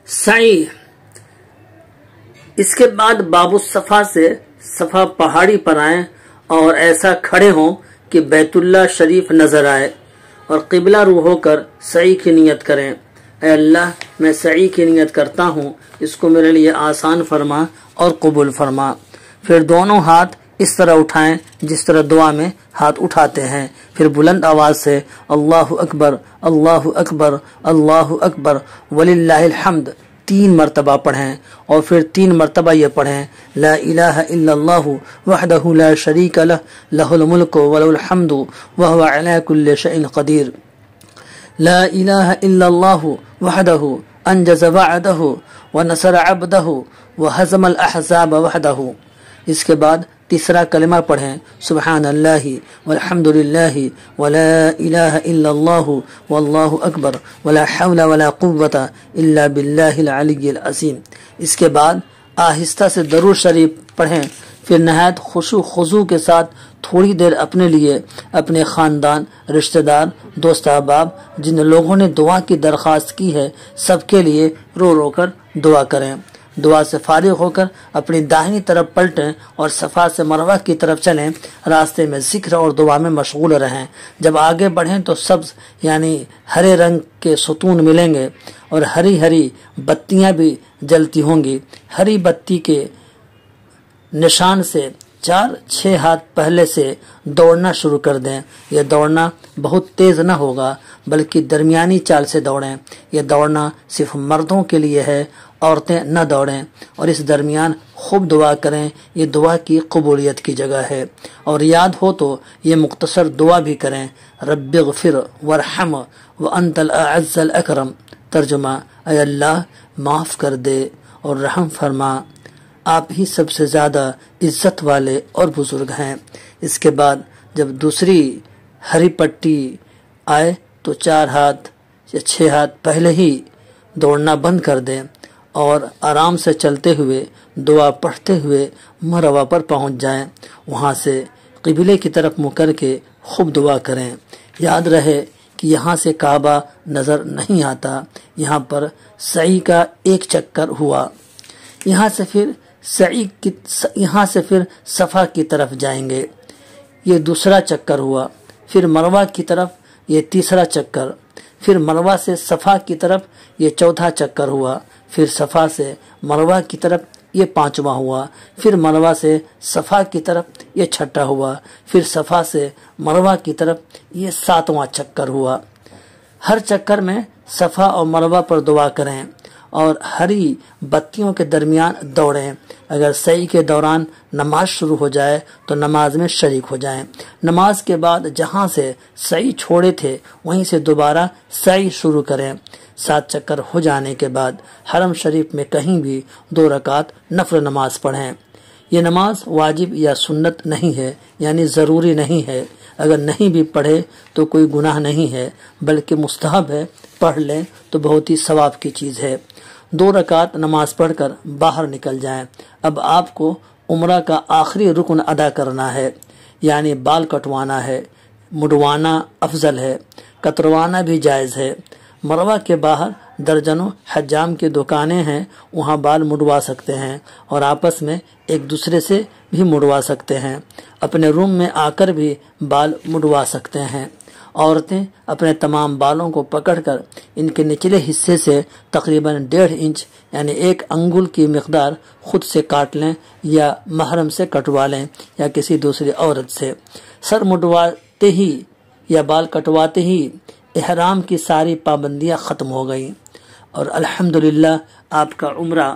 سعی۔ اس کے بعد باب الصفا سے صفا پہاڑی پر آئیں اور ایسا کھڑے ہوں کہ بیت اللہ شریف نظر آئے اور قبلہ رو ہو کر سعی کی نیت کریں۔ اے اللہ، میں سعی کی نیت کرتا ہوں، اس کو میرے لیے آسان فرما اور قبول فرما۔ پھر دونوں ہاتھ اس طرح اٹھائیں جس طرح دعا میں ہاتھ اٹھاتے ہیں، پھر بلند آواز سے اللہ اکبر اللہ اکبر اللہ اکبر وللہ الحمد 3 مرتبہ پڑھیں، اور پھر 3 مرتبہ یہ پڑھیں لا الہ الا اللہ وحدہ لا شریک لہ لہ الملک ولہ الحمد وہو علی کل شیء قدیر، لا الہ الا اللہ وحدہ انجز وعدہ ونصر عبدہ وہزم الاحزاب وحدہ۔ اس کے بعد تیسرا کلمہ پڑھیں سبحان اللہ والحمد للہ ولا الہ الا اللہ واللہ اکبر ولا حول ولا قوة الا باللہ العلی العظیم۔ اس کے بعد آہستہ سے درود شریف پڑھیں، پھر نہایت خشوع خضوع کے ساتھ تھوڑی دیر اپنے لیے، اپنے خاندان، رشتہ دار، دوست احباب، جن لوگوں نے دعا کی درخواست کی ہے، سب کے لیے رو رو کر دعا کریں۔ دعا سے فارغ ہو کر اپنی داہنی طرف پلٹیں اور صفا سے مروہ کی طرف چلیں، راستے میں ذکر اور دعا میں مشغول رہیں۔ جب آگے بڑھیں تو سبز یعنی ہرے رنگ کے ستون ملیں گے اور ہری ہری بتیاں بھی جلتی ہوں گی۔ ہری بتی کے نشان سے 4-6 ہاتھ پہلے سے دوڑنا شروع کر دیں۔ یہ دوڑنا بہت تیز نہ ہوگا بلکہ درمیانی چال سے دوڑیں۔ یہ دوڑنا صرف مردوں کے لیے ہے، عورتیں نہ دوڑیں، اور اس درمیان خوب دعا کریں۔ یہ دعا کی قبولیت کی جگہ ہے، اور یاد ہو تو یہ مختصر دعا بھی کریں رب اغفر وارحم وانت الاعز الاکرم۔ ترجمہ: اے اللہ، معاف کر دے اور رحم فرما، آپ ہی سب سے زیادہ عزت والے اور بزرگ ہیں۔ اس کے بعد جب دوسری ہری پٹی آئے تو 4 ہاتھ یا 6 ہاتھ پہلے ہی دوڑنا بند کر دیں اور آرام سے چلتے ہوئے دعا پڑھتے ہوئے مروہ پر پہنچ جائیں۔ وہاں سے قبلے کی طرف منہ کر کے خوب دعا کریں۔ یاد رہے کہ یہاں سے کعبہ نظر نہیں آتا، یہاں پر سعی کا ایک چکر ہوا، یہاں سے پھر صفا کی طرف جائیں گے، یہ دوسرا چکر ہوا، پھر مروہ کی طرف یہ تیسرا چکر، پھر مروہ سے صفا کی طرف یہ چوتھا چکر ہوا، پھر صفا سے مروہ کی طرف یہ 5واں ہوا، پھر مروہ سے صفا کی طرف یہ 6واں ہوا، پھر صفا سے مروہ کی طرف یہ 7واں چکر ہوا۔ ہر چکر میں صفا اور مروہ پر دعا کریں اور ہری بتیوں کے درمیان دوڑیں۔ اگر سعی کے دوران نماز شروع ہو جائے تو نماز میں شریک ہو جائیں۔ نماز کے بعد جہاں سے سعی چھوڑے تھے وہیں سے دوبارہ سعی شروع کریں۔ 7 چکر ہو جانے کے بعد حرم شریف میں کہیں بھی 2 رکعت نفل نماز پڑھیں۔ یہ نماز واجب یا سنت نہیں ہے، یعنی ضروری نہیں ہے۔ اگر نہیں بھی پڑھے تو کوئی گناہ نہیں ہے بلکہ مستحب ہے، پڑھ لیں تو بہت ہی ثواب کی چیز ہے۔ 2 رکعت نماز پڑھ کر باہر نکل جائیں۔ اب آپ کو عمرہ کا آخری رکن ادا کرنا ہے، یعنی بال کٹوانا ہے۔ مڈوانا افضل ہے، کتروانا بھی جائز ہے۔ مروہ کے باہر درجنوں حجام کی دکانیں ہیں، وہاں بال مڈوا سکتے ہیں اور آپس میں ایک دوسرے سے بھی مڈوا سکتے ہیں۔ اپنے روم میں آ کر بھی بال مڈوا سکتے ہیں۔ عورتیں اپنے تمام بالوں کو پکڑ کر ان کے نچلے حصے سے تقریباً 1.5 انچ یعنی 1 انگل کی مقدار خود سے کاٹ لیں یا محرم سے کٹوا لیں یا کسی دوسری عورت سے۔ سر مڈواتے ہی یا بال کٹواتے ہی احرام کی ساری پابندیاں ختم ہو گئیں اور الحمدللہ آپ کا عمرہ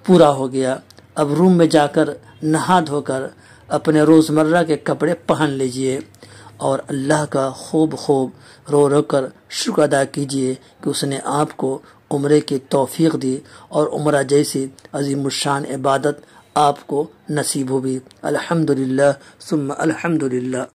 پورا ہو گیا۔ اب روم میں جا کر نہا دھو کر اپنے روزمرہ کے کپڑے پہن لیجئے اور اللہ کا خوب رو رو کر شکر ادا کیجئے کہ اس نے آپ کو عمرے کی توفیق دی اور عمرہ جیسی عظیم الشان عبادت آپ کو نصیب ہوئی۔ الحمدللہ ثم الحمدللہ۔